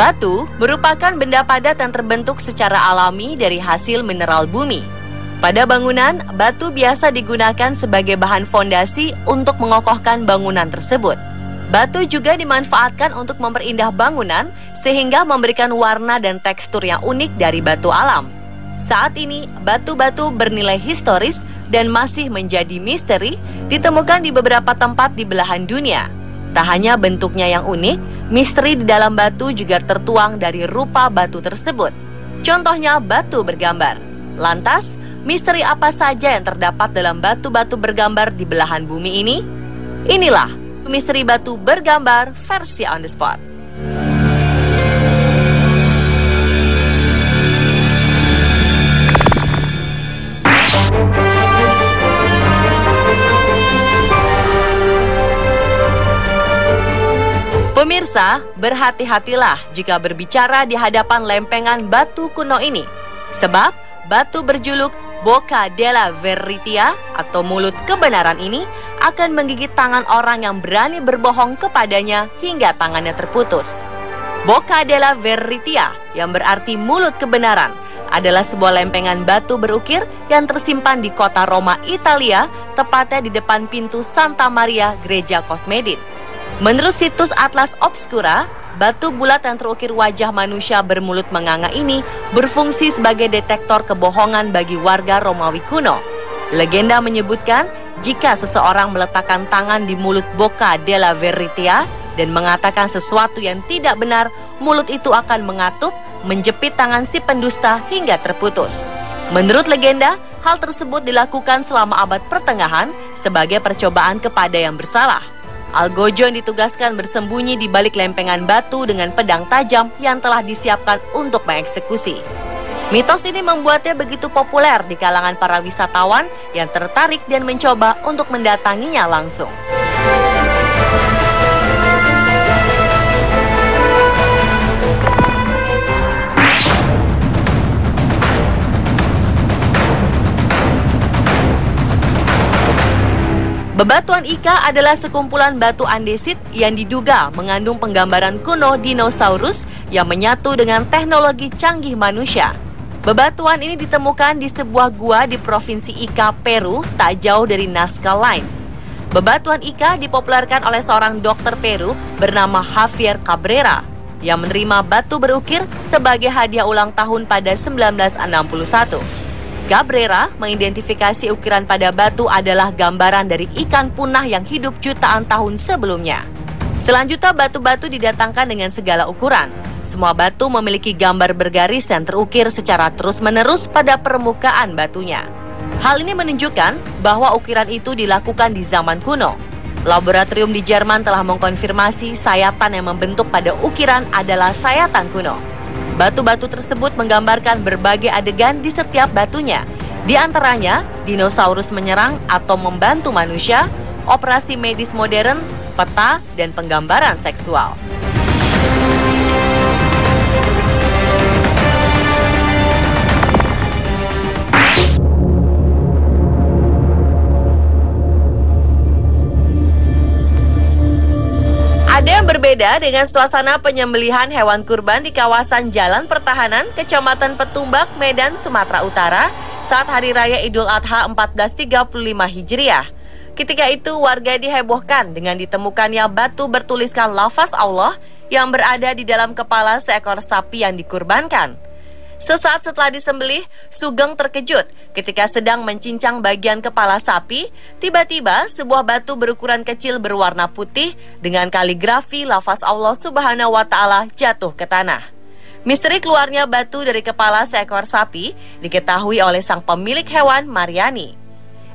Batu merupakan benda padat yang terbentuk secara alami dari hasil mineral bumi. Pada bangunan, batu biasa digunakan sebagai bahan fondasi untuk mengokohkan bangunan tersebut. Batu juga dimanfaatkan untuk memperindah bangunan sehingga memberikan warna dan tekstur yang unik dari batu alam. Saat ini, batu-batu bernilai historis dan masih menjadi misteri ditemukan di beberapa tempat di belahan dunia. Tak hanya bentuknya yang unik, misteri di dalam batu juga tertuang dari rupa batu tersebut. Contohnya batu bergambar. Lantas, misteri apa saja yang terdapat dalam batu-batu bergambar di belahan bumi ini? Inilah misteri batu bergambar versi on the spot. Pemirsa, berhati-hatilah jika berbicara di hadapan lempengan batu kuno ini. Sebab batu berjuluk Bocca della Verità atau mulut kebenaran ini akan menggigit tangan orang yang berani berbohong kepadanya hingga tangannya terputus. Bocca della Verità yang berarti mulut kebenaran adalah sebuah lempengan batu berukir yang tersimpan di kota Roma, Italia, tepatnya di depan pintu Santa Maria Gereja Cosmedin. Menurut situs Atlas Obscura, batu bulat yang terukir wajah manusia bermulut menganga ini berfungsi sebagai detektor kebohongan bagi warga Romawi kuno. Legenda menyebutkan, jika seseorang meletakkan tangan di mulut Bocca della Verità dan mengatakan sesuatu yang tidak benar, mulut itu akan mengatup, menjepit tangan si pendusta hingga terputus. Menurut legenda, hal tersebut dilakukan selama abad pertengahan sebagai percobaan kepada yang bersalah. Algojo yang ditugaskan bersembunyi di balik lempengan batu dengan pedang tajam yang telah disiapkan untuk mengeksekusi. Mitos ini membuatnya begitu populer di kalangan para wisatawan yang tertarik dan mencoba untuk mendatanginya langsung. Bebatuan Ika adalah sekumpulan batu andesit yang diduga mengandung penggambaran kuno dinosaurus yang menyatu dengan teknologi canggih manusia. Bebatuan ini ditemukan di sebuah gua di Provinsi Ica, Peru, tak jauh dari Nazca Lines. Bebatuan Ika dipopulerkan oleh seorang dokter Peru bernama Javier Cabrera yang menerima batu berukir sebagai hadiah ulang tahun pada 1961. Cabrera mengidentifikasi ukiran pada batu adalah gambaran dari ikan punah yang hidup jutaan tahun sebelumnya. Selanjutnya batu-batu didatangkan dengan segala ukuran. Semua batu memiliki gambar bergaris yang terukir secara terus-menerus pada permukaan batunya. Hal ini menunjukkan bahwa ukiran itu dilakukan di zaman kuno. Laboratorium di Jerman telah mengkonfirmasi sayatan yang membentuk pada ukiran adalah sayatan kuno. Batu-batu tersebut menggambarkan berbagai adegan di setiap batunya. Di antaranya, dinosaurus menyerang atau membantu manusia, operasi medis modern, peta, dan penggambaran seksual. Ada yang berbeda dengan suasana penyembelihan hewan kurban di kawasan Jalan Pertahanan, Kecamatan Petumbak, Medan, Sumatera Utara saat Hari Raya Idul Adha 1435 Hijriah. Ketika itu warga dihebohkan dengan ditemukannya batu bertuliskan lafaz Allah yang berada di dalam kepala seekor sapi yang dikurbankan. Sesaat setelah disembelih, Sugeng terkejut ketika sedang mencincang bagian kepala sapi. Tiba-tiba sebuah batu berukuran kecil berwarna putih dengan kaligrafi lafaz Allah Subhanahu wa Ta'ala jatuh ke tanah. Misteri keluarnya batu dari kepala seekor sapi diketahui oleh sang pemilik hewan, Mariani.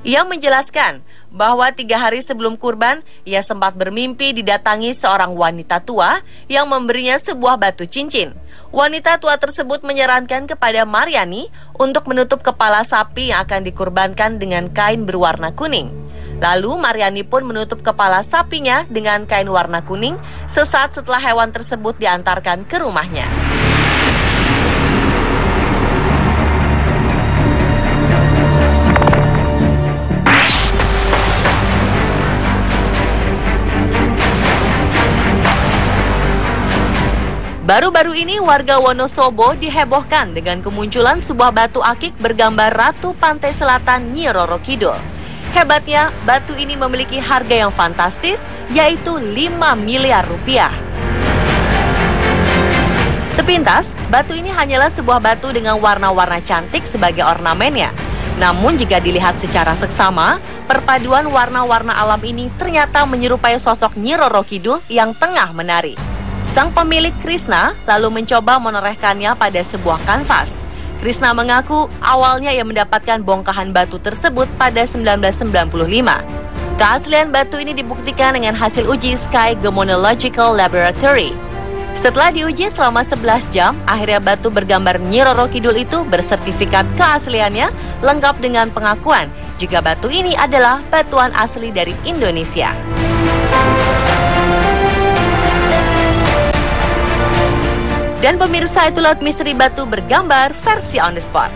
Ia menjelaskan bahwa 3 hari sebelum kurban, ia sempat bermimpi didatangi seorang wanita tua yang memberinya sebuah batu cincin. Wanita tua tersebut menyarankan kepada Mariani untuk menutup kepala sapi yang akan dikurbankan dengan kain berwarna kuning. Lalu Mariani pun menutup kepala sapinya dengan kain warna kuning sesaat setelah hewan tersebut diantarkan ke rumahnya. Baru-baru ini warga Wonosobo dihebohkan dengan kemunculan sebuah batu akik bergambar Ratu Pantai Selatan Nyi Roro Kidul. Hebatnya, batu ini memiliki harga yang fantastis, yaitu 5 miliar rupiah. Sepintas, batu ini hanyalah sebuah batu dengan warna-warna cantik sebagai ornamennya. Namun jika dilihat secara seksama, perpaduan warna-warna alam ini ternyata menyerupai sosok Nyi Roro Kidul yang tengah menari. Sang pemilik Krishna lalu mencoba menorehkannya pada sebuah kanvas. Krishna mengaku awalnya ia mendapatkan bongkahan batu tersebut pada 1995. Keaslian batu ini dibuktikan dengan hasil uji Sky Gemmological Laboratory. Setelah diuji selama 11 jam, akhirnya batu bergambar Nyi Roro Kidul itu bersertifikat keasliannya lengkap dengan pengakuan jika batu ini adalah batuan asli dari Indonesia. Dan pemirsa, itulah misteri batu bergambar versi on the spot.